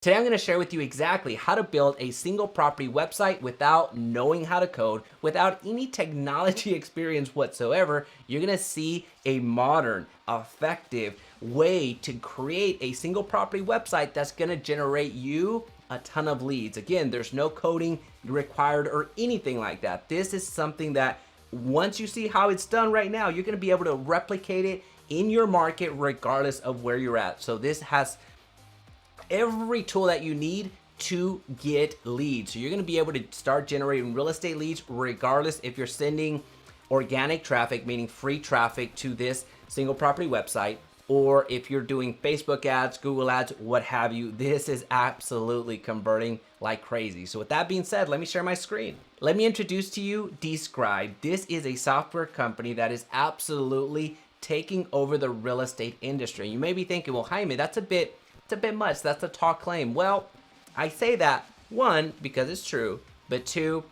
Today I'm going to share with you exactly how to build a single property website without knowing how to code, without any technology experience whatsoever. You're going to see a modern, effective way to create a single property website that's going to generate you a ton of leads. Again, there's no coding required or anything like that. This is something that once you see how it's done right now, you're going to be able to replicate it in your market regardless of where you're at. So this has every tool that you need to get leads. So you're going to be able to start generating real estate leads regardless if you're sending organic traffic, meaning free traffic to this single property website, or if you're doing Facebook ads, Google ads, what have you. This is absolutely converting like crazy. So with that being said, let me share my screen. Let me introduce to you Describe. This is a software company that is absolutely taking over the real estate industry. You may be thinking, well, Jaime, it's a bit much. That's a tall claim. Well, I say that, one, because it's true, but two,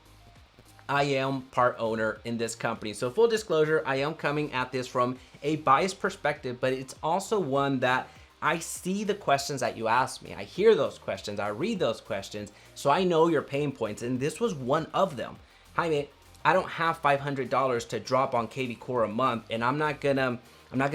I am part owner in this company. So full disclosure, I am coming at this from a biased perspective, but it's also one that I see the questions that you ask me. I hear those questions. I read those questions. So I know your pain points, and this was one of them. Jaime, I don't have $500 to drop on KV Core a month, and I'm not gonna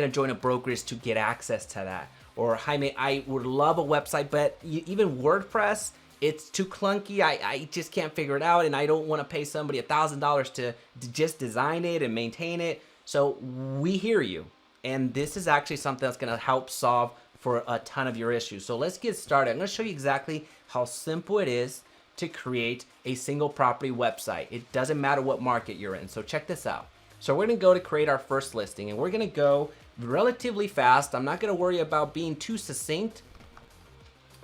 join a brokerage to get access to that. Or Jaime, I would love a website, but even WordPress, it's too clunky. I just can't figure it out, and I don't want to pay somebody $1,000 to just design it and maintain it. So we hear you, and this is actually something that's going to help solve for a ton of your issues. So let's get started. I'm going to show you exactly how simple it is to create a single property website. It doesn't matter what market you're in. So check this out. So we're going to go to create our first listing, and we're going to go relatively fast. I'm not going to worry about being too succinct,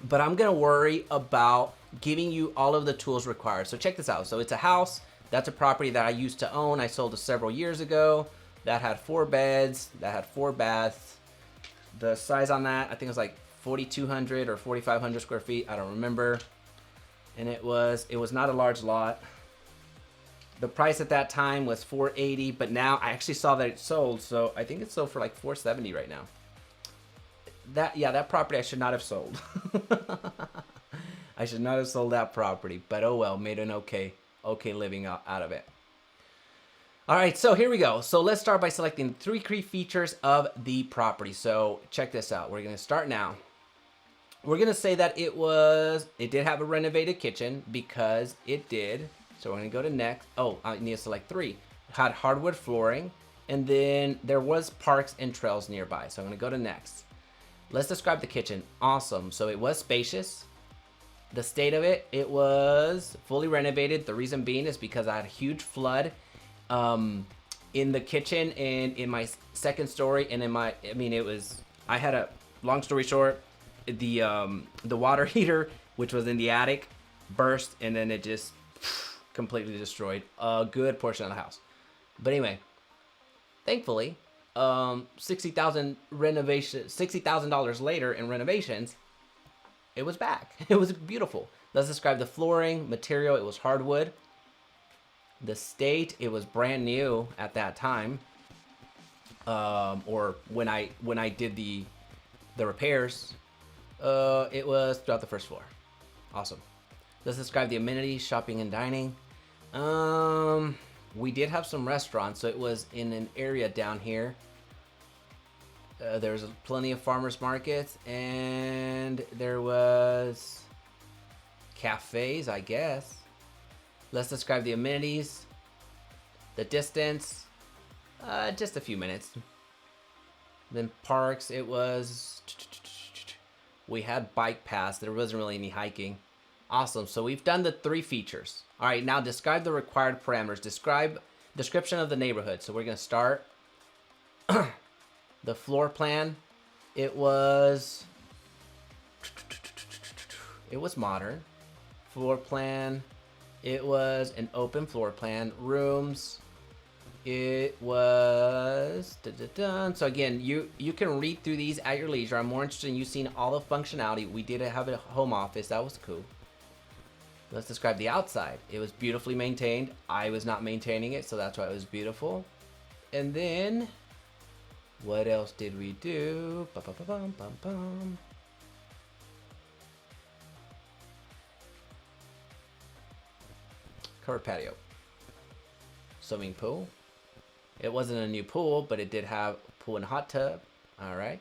but I'm going to worry about giving you all of the tools required. So check this out. So it's a house. That's a property that I used to own. I sold it several years ago. That had 4 beds. That had 4 baths. The size on that, I think it was like 4,200 or 4,500 square feet. I don't remember. And it was not a large lot. The price at that time was $480, but now I actually saw that it sold, so I think it sold for like $470 right now. That property I should not have sold. I should not have sold that property, but oh well, made an okay living out of it. All right, so here we go. So let's start by selecting 3 key features of the property. So check this out. We're gonna start now. We're gonna say that it did have a renovated kitchen, because it did. So we're gonna go to next. Oh, I need to select 3. It had hardwood flooring, and then there was parks and trails nearby. So I'm gonna go to next. Let's describe the kitchen. Awesome. So it was spacious. The state of it was fully renovated. The reason being is because I had a huge flood in the kitchen and in my second story, and I had a, long story short, the water heater, which was in the attic, burst, and then it just completely destroyed a good portion of the house. But anyway, thankfully, $60,000 later in renovations, it was back. It was beautiful. Let's describe the flooring material. It was hardwood. The state, it was brand new at that time, or when I did the repairs. It was throughout the first floor. Awesome. Let's describe the amenities, shopping and dining. We did have some restaurants, so it was in an area down here. There was plenty of farmers markets, and there was cafes, I guess. Let's describe the amenities, the distance, just a few minutes. Then parks, we had bike paths. There wasn't really any hiking. Awesome. So we've done the 3 features. All right, now describe the required parameters. Description of the neighborhood. So we're going to start. The floor plan, it was modern. Floor plan, it was an open floor plan. Rooms, it was so again, you can read through these at your leisure. I'm more interested in you seeing all the functionality. We did have a home office. That was cool. Let's describe the outside. It was beautifully maintained. I was not maintaining it, so that's why it was beautiful. And then what else did we do? Covered patio. Swimming pool. It wasn't a new pool, but it did have a pool and hot tub. All right.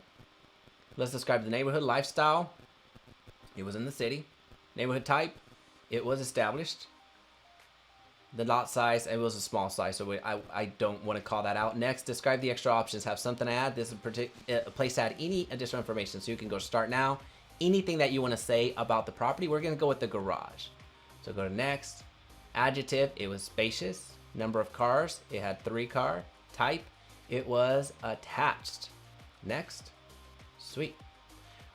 Let's describe the neighborhood. Lifestyle. It was in the city. Neighborhood type. It was established. The lot size, it was a small size, so I don't want to call that out. Next, describe the extra options. Have something to add. This is a place to add any additional information. So you can go start now. Anything that you want to say about the property. We're going to go with the garage. So go to next. Adjective, it was spacious. Number of cars, it had 3 cars. Type, it was attached. Next. Sweet.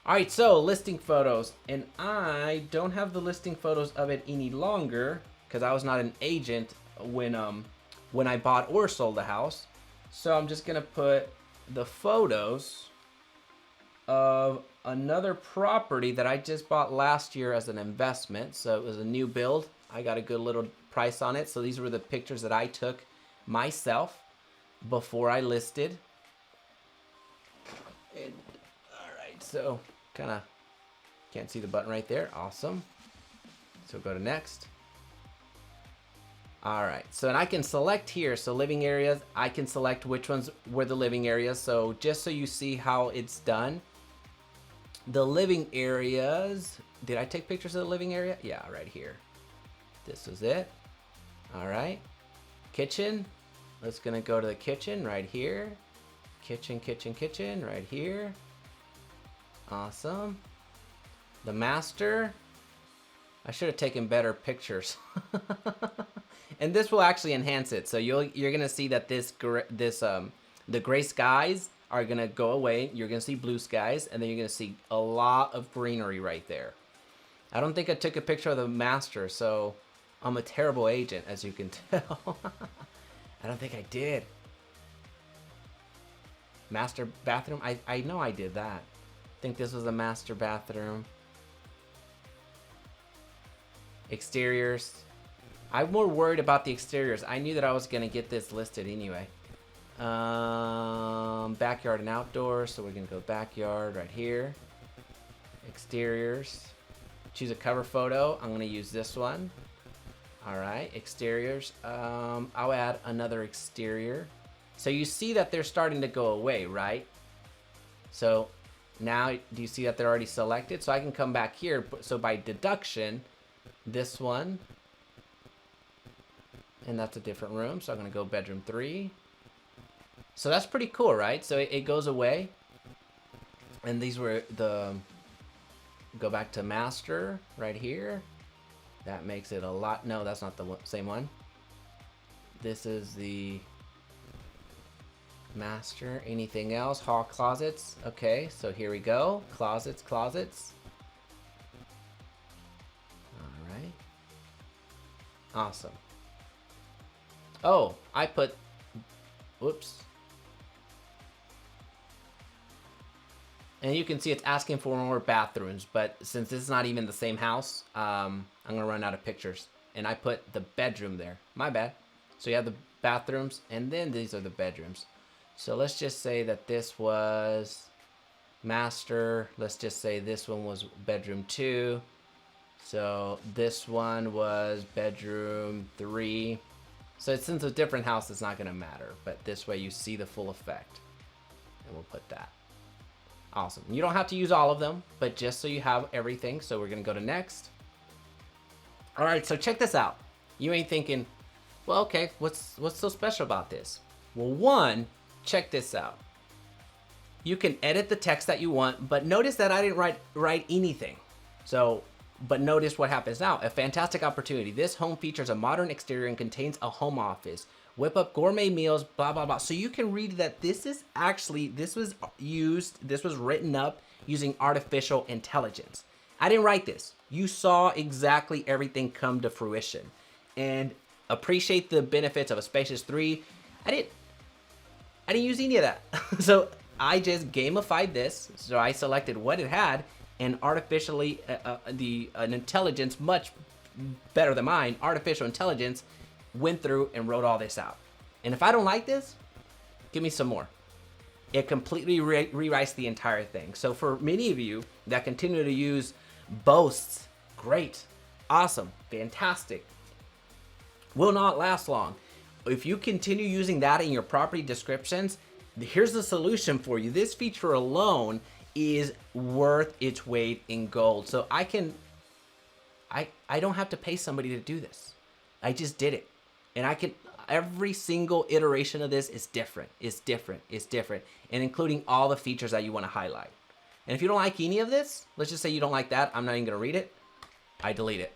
All right, so listing photos. And I don't have the listing photos of it any longer because I was not an agent when I bought or sold the house. So I'm just gonna put the photos of another property that I just bought last year as an investment. So it was a new build. I got a good little price on it. So these were the pictures that I took myself before I listed. And, all right, so kind of can't see the button right there. Awesome. So go to next. All right, so and I can select here. So living areas, I can select which ones were the living areas. So just so you see how it's done. The living areas, did I take pictures of the living area? Yeah, right here. This is it. All right. Kitchen. Let's gonna go to the kitchen right here. Kitchen, kitchen, kitchen right here. Awesome. The master. I should have taken better pictures. And this will actually enhance it. So you're gonna see that the gray skies are gonna go away. You're gonna see blue skies, and then you're gonna see a lot of greenery right there. I don't think I took a picture of the master, so I'm a terrible agent, as you can tell. I don't think I did. Master bathroom, I know I did that. I think this was a master bathroom. Exteriors. I'm more worried about the exteriors. I knew that I was gonna get this listed anyway. Backyard and outdoors, so we're gonna go backyard right here. Exteriors. Choose a cover photo. I'm gonna use this one. All right, exteriors. I'll add another exterior. So you see that they're starting to go away, right? So now, do you see that they're already selected? So I can come back here. So by deduction, this one, and that's a different room. So I'm gonna go bedroom 3. So that's pretty cool, right? So it goes away. And these were the, go back to master right here. That makes it a lot, no, that's not the same one. This is the master. Anything else? Hall closets. Okay, so here we go. Closets, closets. All right. Awesome. Oh, I put, whoops. And you can see it's asking for more bathrooms, but since this is not even the same house, I'm gonna run out of pictures. And I put the bedroom there, my bad. So you have the bathrooms, and then these are the bedrooms. So let's just say that this was master. Let's just say this one was bedroom 2. So this one was bedroom 3. So since it's a different house, it's not gonna matter, but this way you see the full effect. And we'll put that. Awesome. You don't have to use all of them, but just so you have everything. So we're gonna go to next. All right, so check this out. You ain't thinking, well, okay, what's so special about this? Well, one, check this out. You can edit the text that you want, but notice that I didn't write anything. So, but notice what happens now. A fantastic opportunity. This home features a modern exterior and contains a home office. Whip up gourmet meals, blah, blah, blah. So you can read that this is actually, this was written up using artificial intelligence. I didn't write this. You saw exactly everything come to fruition. And appreciate the benefits of a spacious 3. I didn't use any of that. So I just gamified this. So I selected what it had, and artificially, an intelligence much better than mine, artificial intelligence, went through and wrote all this out. And if I don't like this, give me some more. It completely rewrites the entire thing. So for many of you that continue to use boasts, great, awesome, fantastic. will not last long. If you continue using that in your property descriptions, here's the solution for you. This feature alone is worth its weight in gold. So I don't have to pay somebody to do this. I just did it. And I can, every single iteration of this is different. It's different. It's different. And including all the features that you want to highlight. And if you don't like any of this, let's just say you don't like that. I'm not even going to read it. I delete it.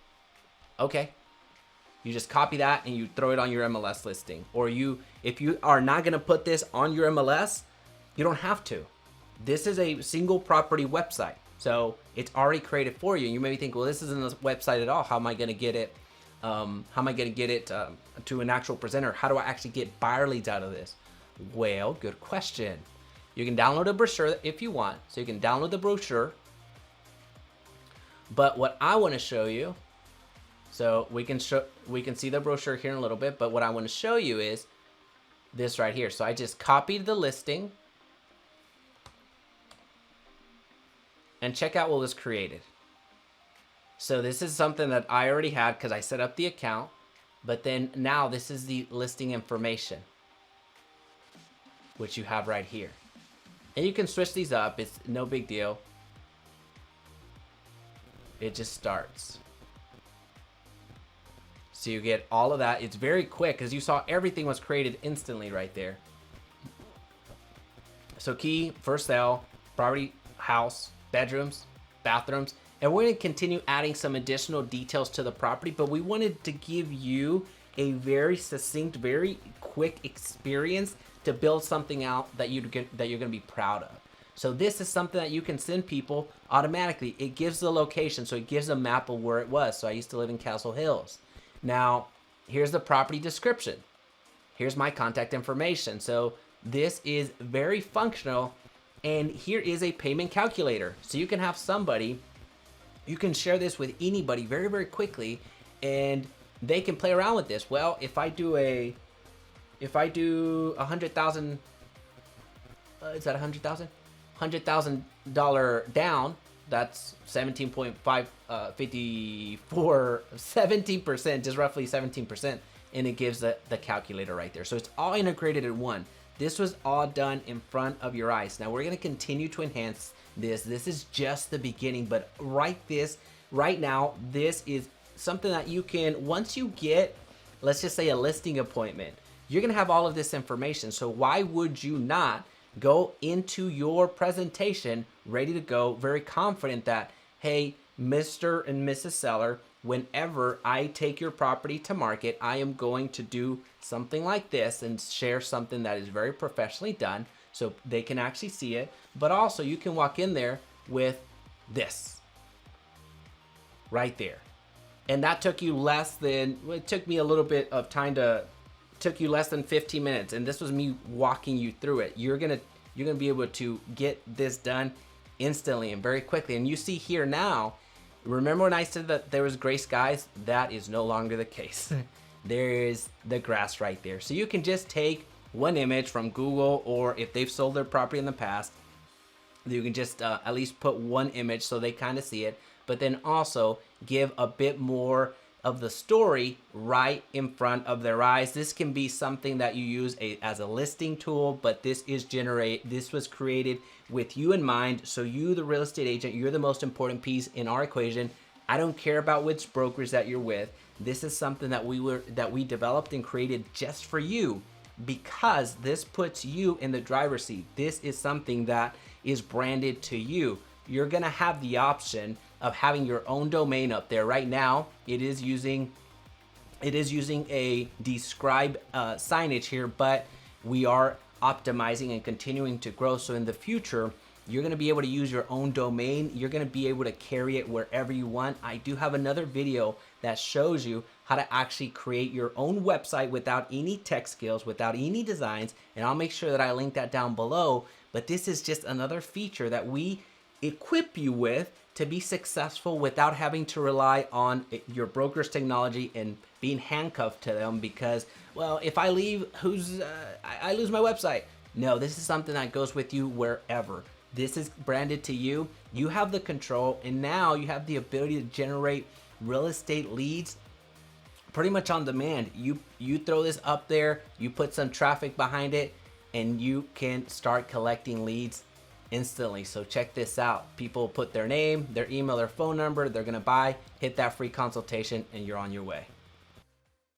Okay. You just copy that and you throw it on your MLS listing. Or if you are not going to put this on your MLS, you don't have to. This is a single property website. So it's already created for you. You maybe think, well, this isn't a website at all. How am I going to get it? How am I going to get it to an actual presenter? How do I actually get buyer leads out of this? Well, good question. You can download a brochure if you want. So you can download the brochure. But what I want to show you, so we can see the brochure here in a little bit, but what I want to show you is this right here. So I just copied the listing and check out what was created. So this is something that I already had because I set up the account, but then now this is the listing information, which you have right here. And you can switch these up. It's no big deal. It just starts. So you get all of that. It's very quick because you saw everything was created instantly right there. So key, for sale, property, house, bedrooms, bathrooms. And we're going to continue adding some additional details to the property, but we wanted to give you a very succinct, very quick experience to build something out that you're going to be proud of. So this is something that you can send people automatically. It gives the location, so it gives a map of where it was. So I used to live in Castle Hills. Now, here's the property description. Here's my contact information. So this is very functional. And here is a payment calculator. So you can have somebody, you can share this with anybody very, very quickly, and they can play around with this. Well, if I do $100,000, is that $100,000? $100,000 down, that's 17.554, 17%, just roughly 17%, and it gives the calculator right there. So it's all integrated in one. This was all done in front of your eyes. Now we're gonna continue to enhance this. This is just the beginning, but right now, this is something that you can, once you get, let's just say a listing appointment, you're gonna have all of this information. So why would you not go into your presentation ready to go, very confident that, hey, Mr. and Mrs. Seller, whenever I take your property to market, I am going to do something like this and share something that is very professionally done so they can actually see it. But also you can walk in there with this right there. And that took you it took me a little bit of time took you less than 15 minutes. And this was me walking you through it. You're gonna be able to get this done instantly and very quickly. And you see here now, remember when I said that there was gray skies? That is no longer the case. There is the grass right there. So you can just take one image from Google, or if they've sold their property in the past, you can just at least put one image so they kind of see it, but then also give a bit more of the story right in front of their eyes. This can be something that you use as a listing tool, but this was created with you in mind. So you, the real estate agent, you're the most important piece in our equation. I don't care about which brokers that you're with. This is something that we developed and created just for you, because this puts you in the driver's seat. This is something that is branded to you. You're gonna have the option of having your own domain up there. Right now, it is using a describe signage here, but we are optimizing and continuing to grow. So in the future, you're gonna be able to use your own domain. You're gonna be able to carry it wherever you want. I do have another video that shows you how to actually create your own website without any tech skills, without any designs, and I'll make sure that I link that down below. But this is just another feature that we equip you with to be successful without having to rely on your broker's technology and being handcuffed to them because, well, if I leave, I lose my website. No, this is something that goes with you wherever. This is branded to you. You have the control, and now you have the ability to generate real estate leads pretty much on demand. You throw this up there, you put some traffic behind it, and you can start collecting leads instantly. So check this out. People put their name, their email, their phone number, they're gonna buy, hit that free consultation, and you're on your way.